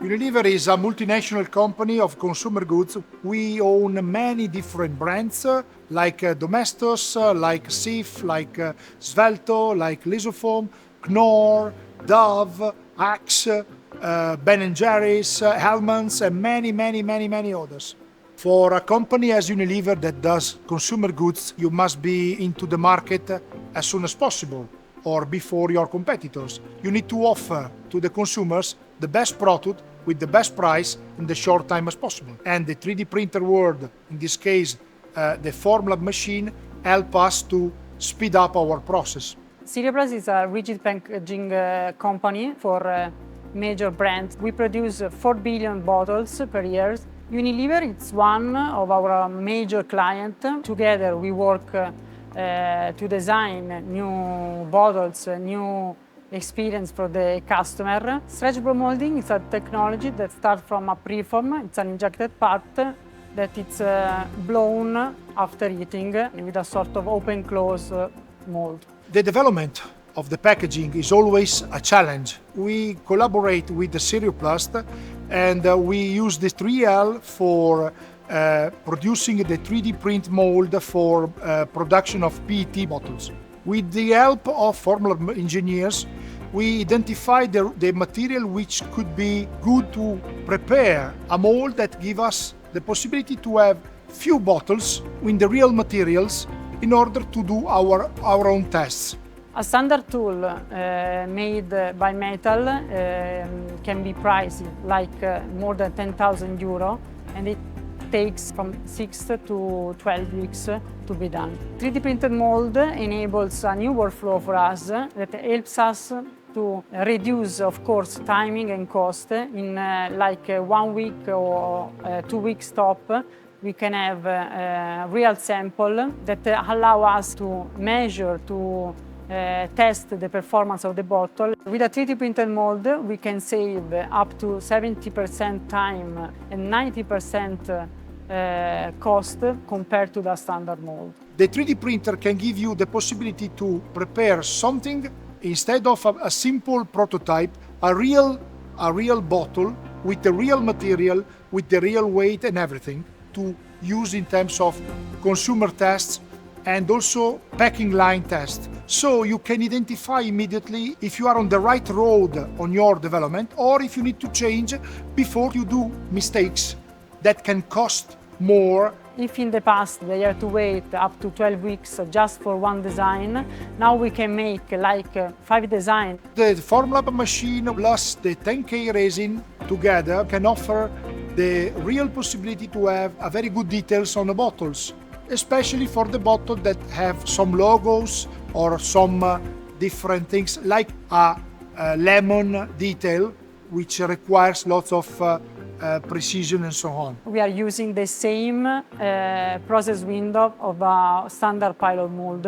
Unilever is a multinational company of consumer goods. We own many different brands like Domestos, like Cif, like Svelto, like Lisoform, Knorr, Dove, Axe, Ben & Jerry's, Hellmann's, and many others. For a company as Unilever that does consumer goods, you must be into the market as soon as possible or before your competitors. You need to offer to the consumers the best product with the best price in the short time as possible. And the 3D printer world, in this case, the Formlabs machine, help us to speed up our process. Formlabs is a rigid packaging company for major brands. We produce 4 billion bottles per year. Unilever is one of our major clients. Together we work to design new bottles, new experience for the customer. Stretch blow molding is a technology that starts from a preform. It's an injected part that it's blown after heating with a sort of open-close mold. The development of the packaging is always a challenge. We collaborate with the Serioplast and we use the 3L for producing the 3D print mold for production of PET bottles. With the help of Formlabs engineers, we identified the material which could be good to prepare a mold that gives us the possibility to have few bottles in the real materials in order to do our own tests. A standard tool made by metal can be pricey, like more than 10,000 euro, and it takes from 6 to 12 weeks to be done. 3D printed mold enables a new workflow for us that helps us to reduce, of course, timing and cost. In like 1 week or 2 weeks stop, we can have a real sample that allow us to measure, to test the performance of the bottle. With a 3D printed mold, we can save up to 70% time and 90% cost compared to the standard mold. The 3D printer can give you the possibility to prepare something instead of a simple prototype, a real bottle with the real material, with the real weight and everything to use in terms of consumer tests and also packing line tests. So you can identify immediately if you are on the right road on your development or if you need to change before you do mistakes that can cost more. If in the past they had to wait up to 12 weeks just for one design, now we can make like 5 designs. The Formlabs machine plus the 10K resin together can offer the real possibility to have a very good details on the bottles, especially for the bottle that have some logos or some different things like a lemon detail, which requires lots of precision and so on. We are using the same process window of a standard pilot mold.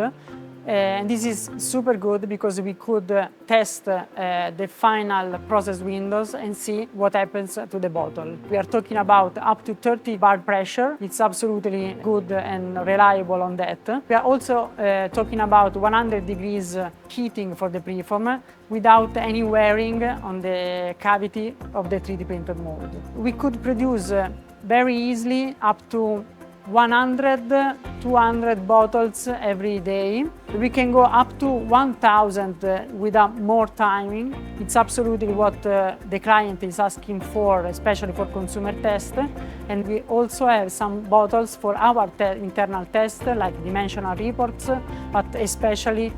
And this is super good because we could test the final process windows and see what happens to the bottle. We are talking about up to 30 bar pressure. It's absolutely good and reliable on that. We are also talking about 100 degrees heating for the preform without any wearing on the cavity of the 3D printed mold. We could produce very easily up to 100, 200 bottles every day. We can go up to 1,000 without more timing. It's absolutely what the client is asking for, especially for consumer test. And we also have some bottles for our internal test, like dimensional reports, but especially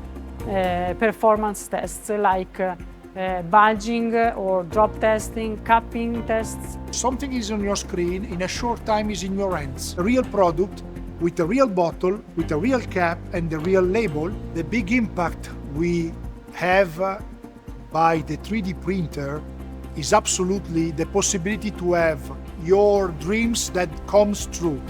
performance tests, like bulging or drop testing, cupping tests. Something is on your screen, in a short time is in your hands. A real product with a real bottle, with a real cap and the real label. The big impact we have by the 3D printer is absolutely the possibility to have your dreams that comes true.